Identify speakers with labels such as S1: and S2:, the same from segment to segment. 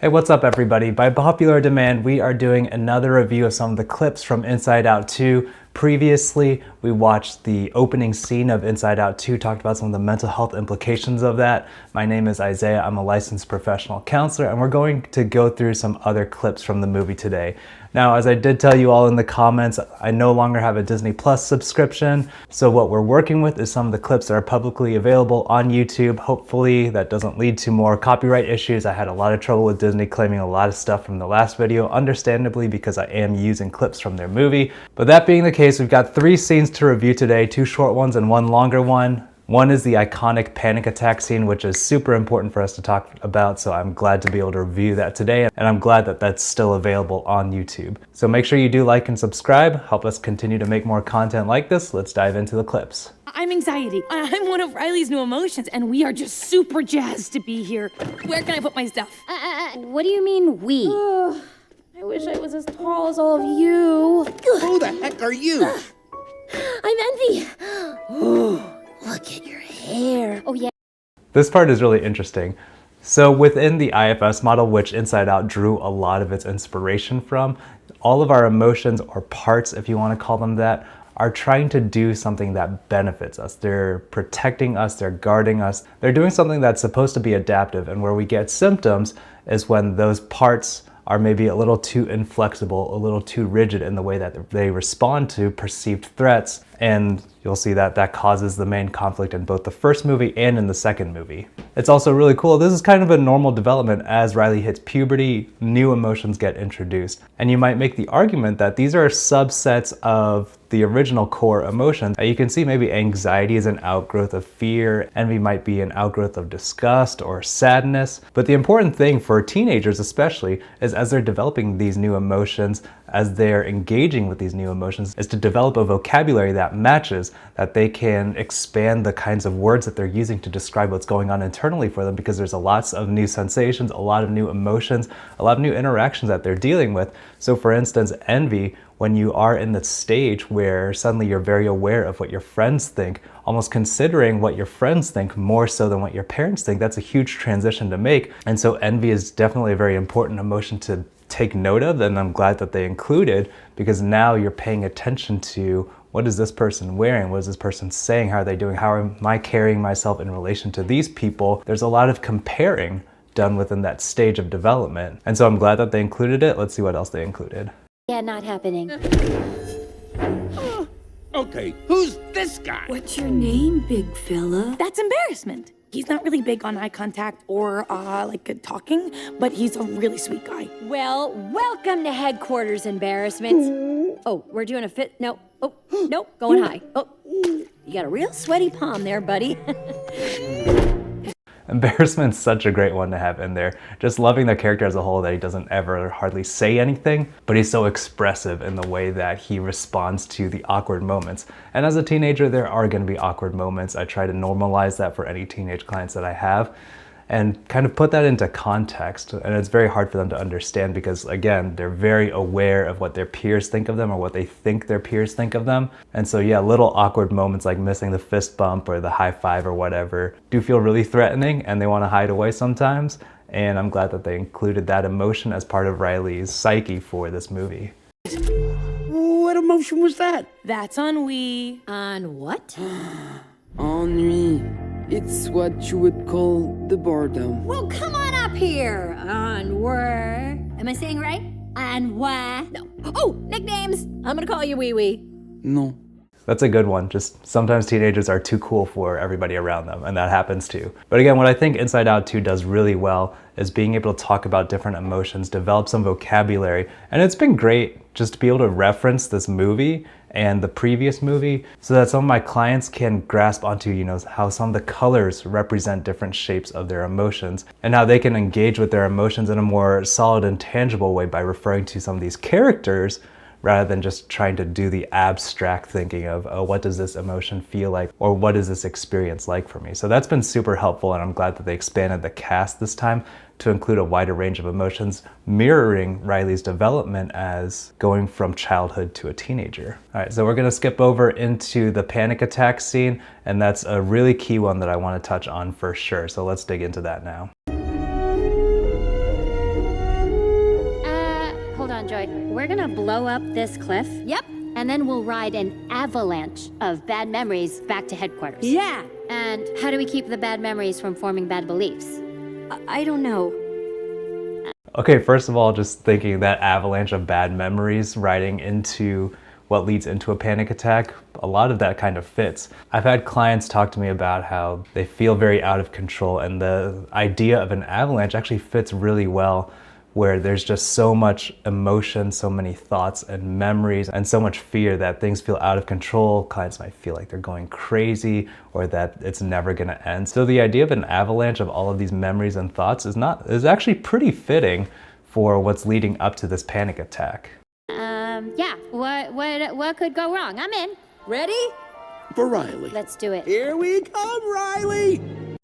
S1: Hey, what's up everybody? By popular demand, we are doing another review of some of the clips from Inside Out 2. Previously, we watched the opening scene of Inside Out 2, talked about some of the mental health implications of that. My name is Isaiah, I'm a licensed professional counselor, and we're going to go through some other clips from the movie today. Now, as I did tell you all in the comments, I no longer have a Disney Plus subscription, so what we're working with is some of the clips that are publicly available on YouTube. Hopefully that doesn't lead to more copyright issues. I had a lot of trouble with Disney claiming a lot of stuff from the last video, understandably because I am using clips from their movie. But that being the case, we've got 3 scenes to review today, 2 short ones and 1 longer one. One is the iconic panic attack scene, which is super important for us to talk about, so I'm glad to be able to review that today, and I'm glad that that's still available on YouTube. So make sure you do like and subscribe, help us continue to make more content like this. Let's dive into the clips.
S2: I'm anxiety. I'm one of Riley's new emotions, and we are just super jazzed to be here. Where can I put my stuff?
S3: What do you mean, we?
S2: I wish I was as tall as all of you.
S4: Who the heck are you?
S3: I'm Envy. Look at your hair. Oh, yeah.
S1: This part is really interesting. So within the IFS model, which Inside Out drew a lot of its inspiration from, all of our emotions, or parts if you want to call them that, are trying to do something that benefits us. They're protecting us, they're guarding us, they're doing something that's supposed to be adaptive, and where we get symptoms is when those parts are maybe a little too inflexible, a little too rigid in the way that they respond to perceived threats, and you'll see that that causes the main conflict in both the first movie and in the second movie. It's also really cool, this is kind of a normal development. As Riley hits puberty, new emotions get introduced. And you might make the argument that these are subsets of the original core emotions. You can see maybe anxiety is an outgrowth of fear, envy might be an outgrowth of disgust or sadness. But the important thing for teenagers especially is as they're developing these new emotions, as they're engaging with these new emotions, is to develop a vocabulary that matches, that they can expand the kinds of words that they're using to describe what's going on internally for them, because there's lots of new sensations, a lot of new emotions, a lot of new interactions that they're dealing with. So for instance, envy, when you are in the stage where suddenly you're very aware of what your friends think, almost considering what your friends think more so than what your parents think, that's a huge transition to make. And so envy is definitely a very important emotion to take note of, and I'm glad that they included, because now you're paying attention to what is this person wearing, what is this person saying, how are they doing, how am I carrying myself in relation to these people. There's a lot of comparing done within that stage of development. And so I'm glad that they included it. Let's see what else they included.
S3: Yeah, not happening.
S4: Okay, who's this guy?
S2: What's your name, big fella? That's embarrassment. He's not really big on eye contact or talking, but he's a really sweet guy.
S3: Well, welcome to headquarters, embarrassment. Oh, we're doing a fit. No. Oh, nope, going high. Oh, you got a real sweaty palm there, buddy.
S1: Embarrassment's such a great one to have in there. Just loving the character as a whole, that he doesn't ever hardly say anything, but he's so expressive in the way that he responds to the awkward moments. And as a teenager, there are going to be awkward moments. I try to normalize that for any teenage clients that I have, and kind of put that into context. And it's very hard for them to understand because, again, they're very aware of what their peers think of them or what they think their peers think of them. And so yeah, little awkward moments like missing the fist bump or the high five or whatever do feel really threatening, and they want to hide away sometimes. And I'm glad that they included that emotion as part of Riley's psyche for this movie.
S4: What emotion was that?
S2: That's ennui.
S3: On what?
S5: Ennui. It's what you would call the boredom.
S3: Well, come on up here. Onward. Am I saying right? Onward. No. Oh, nicknames. I'm gonna call you Wee Wee.
S5: No.
S1: That's a good one. Just sometimes teenagers are too cool for everybody around them, and that happens too. But again, what I think Inside Out 2 does really well is being able to talk about different emotions, develop some vocabulary, and it's been great just to be able to reference this movie and the previous movie so that some of my clients can grasp onto, how some of the colors represent different shapes of their emotions, and how they can engage with their emotions in a more solid and tangible way by referring to some of these characters rather than just trying to do the abstract thinking of, oh, what does this emotion feel like? Or what is this experience like for me? So that's been super helpful, and I'm glad that they expanded the cast this time to include a wider range of emotions, mirroring Riley's development as going from childhood to a teenager. All right, so we're gonna skip over into the panic attack scene, and that's a really key one that I wanna touch on for sure. So let's dig into that now.
S3: Joy, we're gonna blow up this cliff. Yep. And then we'll ride an avalanche of bad memories back to headquarters.
S6: Yeah.
S3: And how do we keep the bad memories from forming bad beliefs?
S6: I don't know.
S1: Okay, first of all, just thinking that avalanche of bad memories riding into what leads into a panic attack, a lot of that kind of fits. I've had clients talk to me about how they feel very out of control, and the idea of an avalanche actually fits really well, where there's just so much emotion, so many thoughts and memories, and so much fear that things feel out of control. Clients might feel like they're going crazy or that it's never gonna end. So the idea of an avalanche of all of these memories and thoughts is actually pretty fitting for what's leading up to this panic attack.
S3: Yeah, what could go wrong? I'm in.
S6: Ready?
S4: For Riley.
S3: Let's do it.
S4: Here we come, Riley!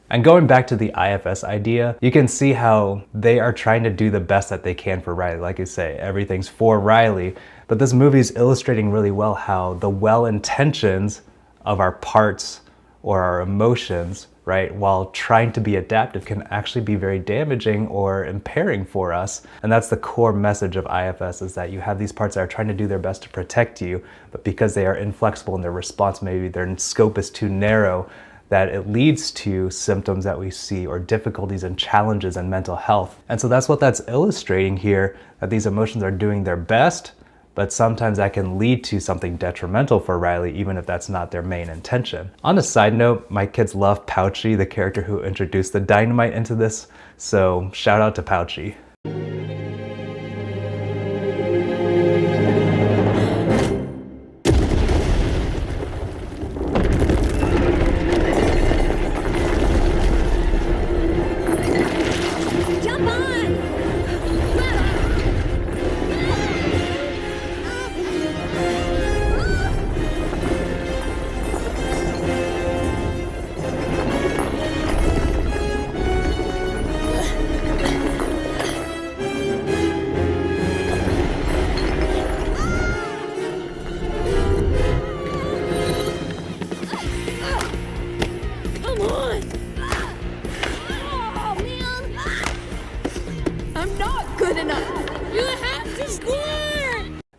S1: And going back to the IFS idea, you can see how they are trying to do the best that they can for Riley. Like you say, everything's for Riley, but this movie is illustrating really well how the well-intentions of our parts or our emotions, right, while trying to be adaptive, can actually be very damaging or impairing for us. And that's the core message of IFS, is that you have these parts that are trying to do their best to protect you, but because they are inflexible in their response, maybe their scope is too narrow, that it leads to symptoms that we see or difficulties and challenges in mental health. And so that's what that's illustrating here, that these emotions are doing their best, but sometimes that can lead to something detrimental for Riley, even if that's not their main intention. On a side note, my kids love Pouchy, the character who introduced the dynamite into this, so shout out to Pouchy.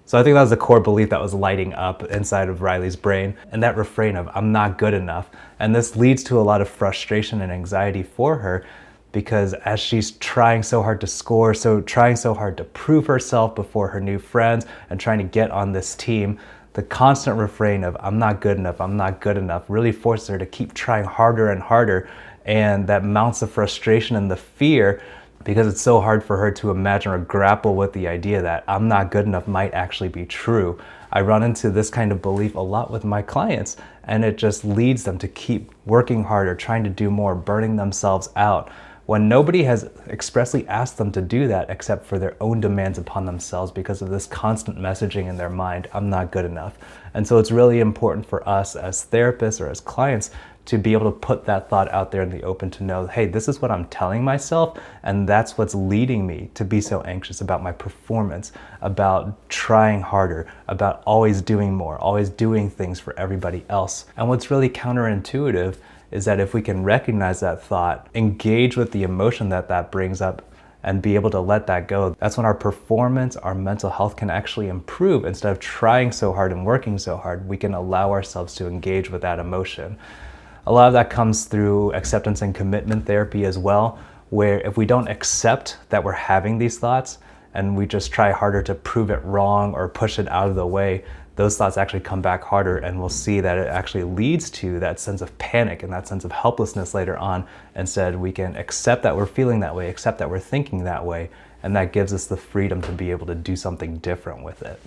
S1: So I think that was the core belief that was lighting up inside of Riley's brain, and that refrain of "I'm not good enough." And this leads to a lot of frustration and anxiety for her, because as she's trying so hard to score, trying so hard to prove herself before her new friends and trying to get on this team, the constant refrain of "I'm not good enough, I'm not good enough" really forces her to keep trying harder and harder, and that mounts the frustration and the fear, because it's so hard for her to imagine or grapple with the idea that I'm not good enough might actually be true. I run into this kind of belief a lot with my clients, and it just leads them to keep working harder, trying to do more, burning themselves out, when nobody has expressly asked them to do that except for their own demands upon themselves because of this constant messaging in their mind, "I'm not good enough." And so it's really important for us as therapists or as clients to be able to put that thought out there in the open, to know, hey, this is what I'm telling myself, and that's what's leading me to be so anxious about my performance, about trying harder, about always doing more, always doing things for everybody else. And what's really counterintuitive is that if we can recognize that thought, engage with the emotion that that brings up, and be able to let that go, that's when our performance, our mental health can actually improve. Instead of trying so hard and working so hard, we can allow ourselves to engage with that emotion. A lot of that comes through acceptance and commitment therapy as well, where if we don't accept that we're having these thoughts and we just try harder to prove it wrong or push it out of the way, those thoughts actually come back harder, and we'll see that it actually leads to that sense of panic and that sense of helplessness later on. Instead, we can accept that we're feeling that way, accept that we're thinking that way, and that gives us the freedom to be able to do something different with it.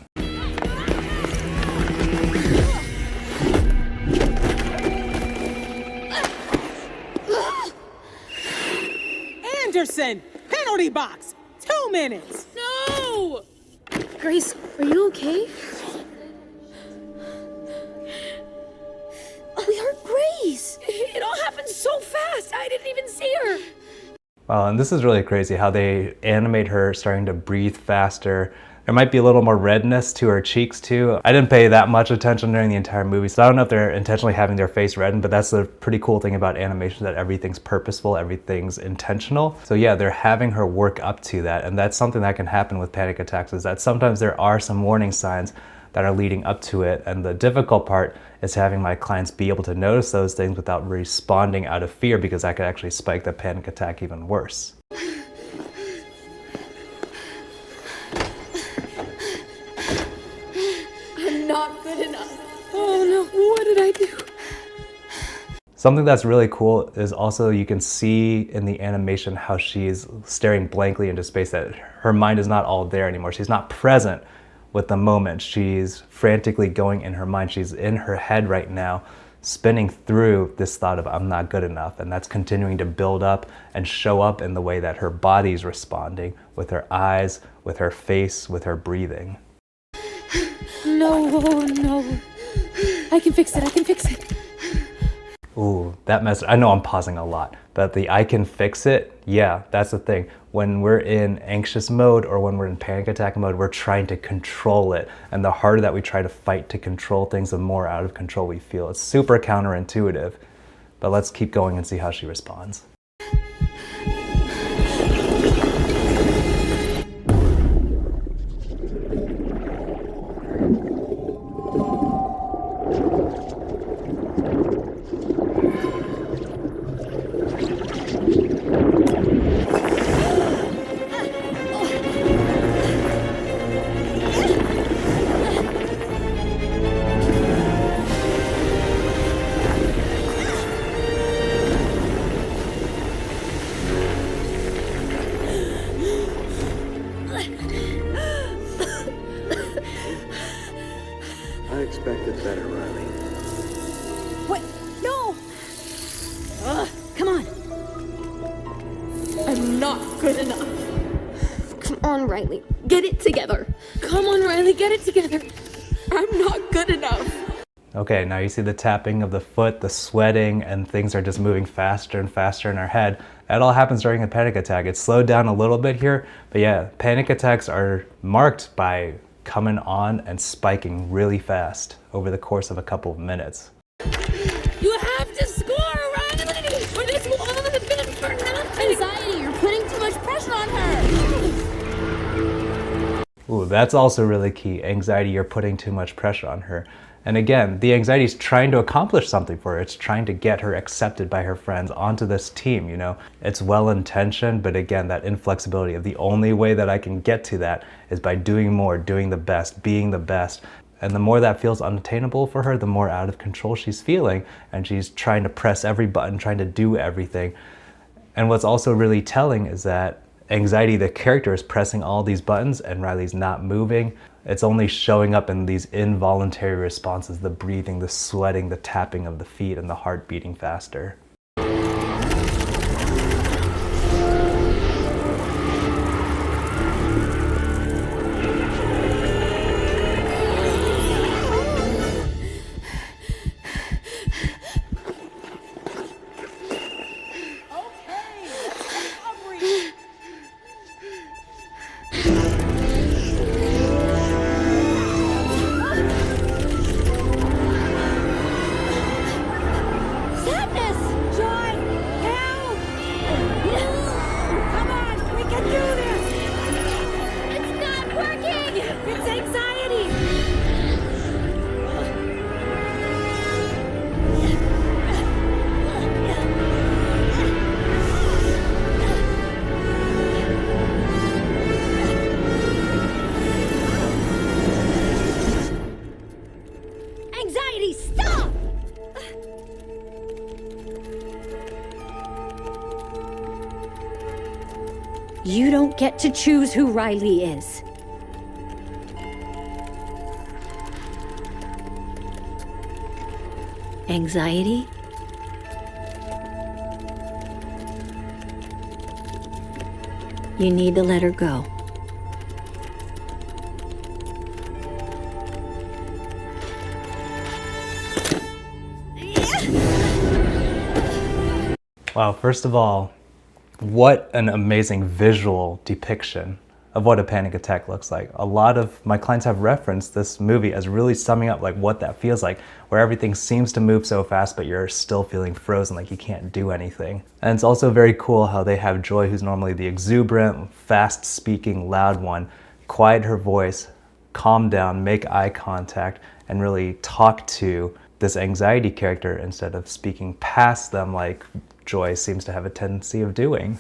S7: Anderson! Penalty box! 2 minutes!
S2: No! Grace, are you okay? We heard Grace! It all happened so fast, I didn't even see her!
S1: Wow, and this is really crazy how they animate her starting to breathe faster. There might be a little more redness to her cheeks too. I didn't pay that much attention during the entire movie, so I don't know if they're intentionally having their face reddened, but that's the pretty cool thing about animation, that everything's purposeful, everything's intentional. So yeah, they're having her work up to that, and that's something that can happen with panic attacks, is that sometimes there are some warning signs that are leading up to it, and the difficult part is having my clients be able to notice those things without responding out of fear, because that could actually spike the panic attack even worse.
S3: Not good enough. Oh no, what did I do?
S1: Something that's really cool is also you can see in the animation how she's staring blankly into space, that her mind is not all there anymore. She's not present with the moment. She's frantically going in her mind. She's in her head right now, spinning through this thought of I'm not good enough, and that's continuing to build up and show up in the way that her body's responding, with her eyes, with her face, with her breathing.
S2: No, no. I can fix it, I can fix it.
S1: Ooh, that message, I know I'm pausing a lot, but the I can fix it, yeah, that's the thing. When we're in anxious mode or when we're in panic attack mode, we're trying to control it. And the harder that we try to fight to control things, the more out of control we feel. It's super counterintuitive, but let's keep going and see how she responds.
S4: I expected better, Riley.
S3: What? No! Come on.
S2: I'm not good enough.
S3: Come on, Riley. Get it together.
S2: Come on, Riley, get it together. I'm not good enough.
S1: Okay, now you see the tapping of the foot, the sweating, and things are just moving faster and faster in our head. That all happens during a panic attack. It's slowed down a little bit here, but yeah, panic attacks are marked by coming on and spiking really fast over the course of a couple of minutes.
S2: You have to score, Riley, or this will all have been for nothing.
S3: Anxiety, you're putting too much pressure on her.
S1: Ooh, that's also really key. Anxiety, you're putting too much pressure on her. And again, the anxiety is trying to accomplish something for her. It's trying to get her accepted by her friends onto this team, you know? It's well-intentioned, but again, that inflexibility of the only way that I can get to that is by doing more, doing the best, being the best. And the more that feels unattainable for her, the more out of control she's feeling, and she's trying to press every button, trying to do everything. And what's also really telling is that anxiety, the character, is pressing all these buttons and Riley's not moving. It's only showing up in these involuntary responses, the breathing, the sweating, the tapping of the feet, and the heart beating faster.
S3: You don't get to choose who Riley is. Anxiety? You need to let her go.
S1: Wow, first of all, what an amazing visual depiction of what a panic attack looks like. A lot of my clients have referenced this movie as really summing up like what that feels like, where everything seems to move so fast but you're still feeling frozen, like you can't do anything. And it's also very cool how they have Joy, who's normally the exuberant, fast speaking, loud one, quiet her voice, calm down, make eye contact, and really talk to this anxiety character instead of speaking past them like Joy seems to have a tendency of doing.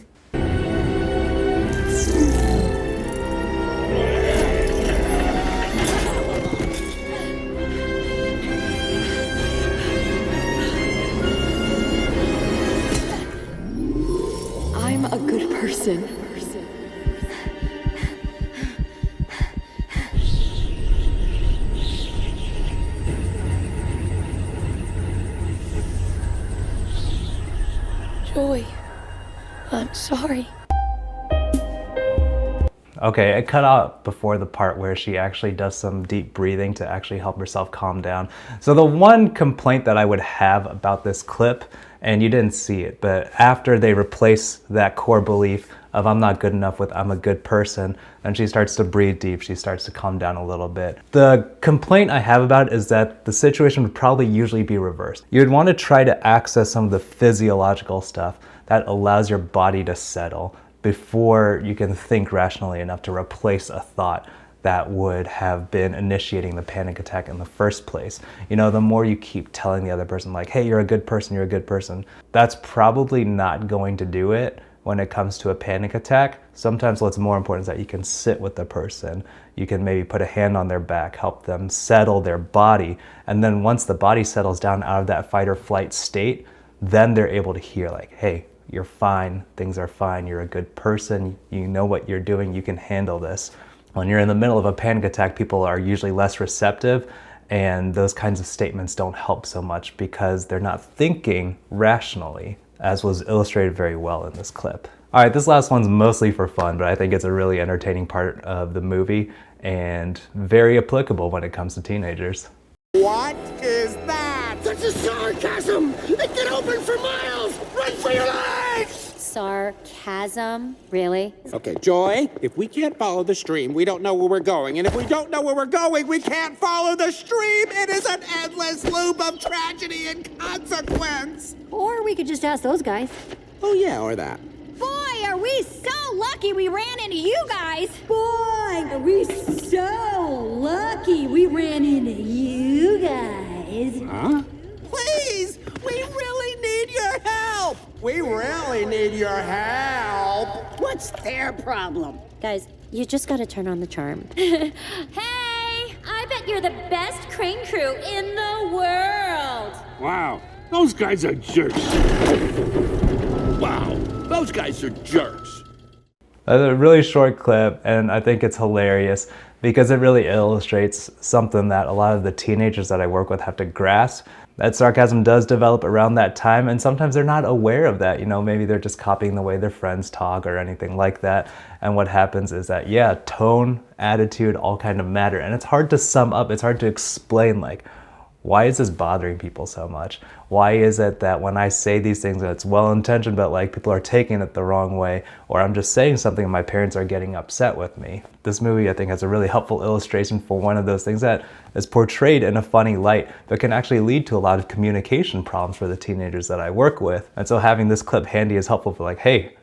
S3: I'm a good person.
S2: Joy, I'm sorry.
S1: Okay, I cut out before the part where she actually does some deep breathing to actually help herself calm down. So the one complaint that I would have about this clip, and you didn't see it, but after they replace that core belief of I'm not good enough with I'm a good person, and she starts to breathe deep, she starts to calm down a little bit. The complaint I have about it is that the situation would probably usually be reversed. You'd want to try to access some of the physiological stuff that allows your body to settle before you can think rationally enough to replace a thought that would have been initiating the panic attack in the first place. You know, the more you keep telling the other person like, hey, you're a good person, you're a good person, that's probably not going to do it when it comes to a panic attack. Sometimes what's more important is that you can sit with the person. You can maybe put a hand on their back, help them settle their body. And then once the body settles down out of that fight or flight state, then they're able to hear like, hey, you're fine, things are fine, you're a good person, you know what you're doing, you can handle this. When you're in the middle of a panic attack, people are usually less receptive, and those kinds of statements don't help so much because they're not thinking rationally, as was illustrated very well in this clip. All right, this last one's mostly for fun, but I think it's a really entertaining part of the movie and very applicable when it comes to teenagers.
S6: What is that? That's a Sar-Chasm! It can open for miles! Run for your lives!
S3: Sar-Chasm? Really?
S6: Okay, Joy, if we can't follow the stream, we don't know where we're going. And if we don't know where we're going, we can't follow the stream! It is an endless loop of tragedy and consequence!
S3: Or we could just ask those guys.
S6: Oh yeah, or that.
S3: Boy, are we so lucky we ran into you guys! Boy, are we so lucky we ran into you guys!
S6: Huh? Please! We really need your help! We really need your help!
S8: What's their problem?
S3: Guys, you just gotta turn on the charm. Hey! I bet you're the best crane crew in the world!
S9: Wow, those guys are jerks. Wow, those guys are jerks.
S1: That's a really short clip, and I think it's hilarious because it really illustrates something that a lot of the teenagers that I work with have to grasp. That sarcasm does develop around that time, and sometimes they're not aware of that. You know, maybe they're just copying the way their friends talk or anything like that. And what happens is that, yeah, tone, attitude, all kind of matter. And it's hard to sum up, it's hard to explain, like, why is this bothering people so much? Why is it that when I say these things, it's well-intentioned, but like people are taking it the wrong way, or I'm just saying something and my parents are getting upset with me? This movie, I think, has a really helpful illustration for one of those things that is portrayed in a funny light, but can actually lead to a lot of communication problems for the teenagers that I work with. And so having this clip handy is helpful for like, hey,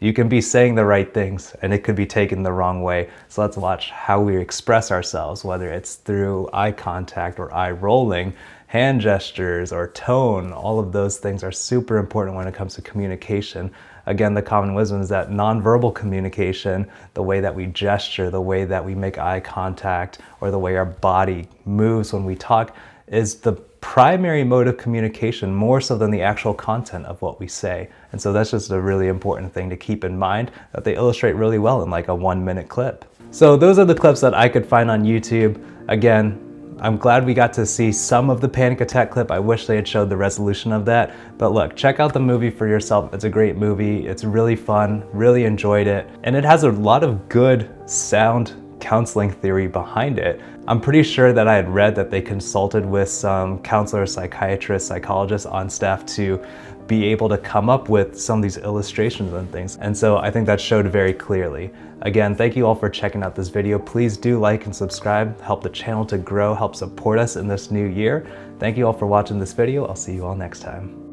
S1: you can be saying the right things and it could be taken the wrong way. So let's watch how we express ourselves, whether it's through eye contact or eye rolling, hand gestures or tone. All of those things are super important when it comes to communication. Again, the common wisdom is that nonverbal communication, the way that we gesture, the way that we make eye contact, or the way our body moves when we talk, is the primary mode of communication, more so than the actual content of what we say. And so that's just a really important thing to keep in mind that they illustrate really well in like a 1-minute clip. So those are the clips that I could find on YouTube. Again, I'm glad we got to see some of the panic attack clip. I wish they had showed the resolution of that. But look, check out the movie for yourself. It's a great movie. It's really fun, really enjoyed it. And it has a lot of good sound counseling theory behind it. I'm pretty sure that I had read that they consulted with some counselors, psychiatrists, psychologists on staff to be able to come up with some of these illustrations and things. And so I think that showed very clearly. Again, thank you all for checking out this video. Please do like and subscribe, help the channel to grow, help support us in this new year. Thank you all for watching this video. I'll see you all next time.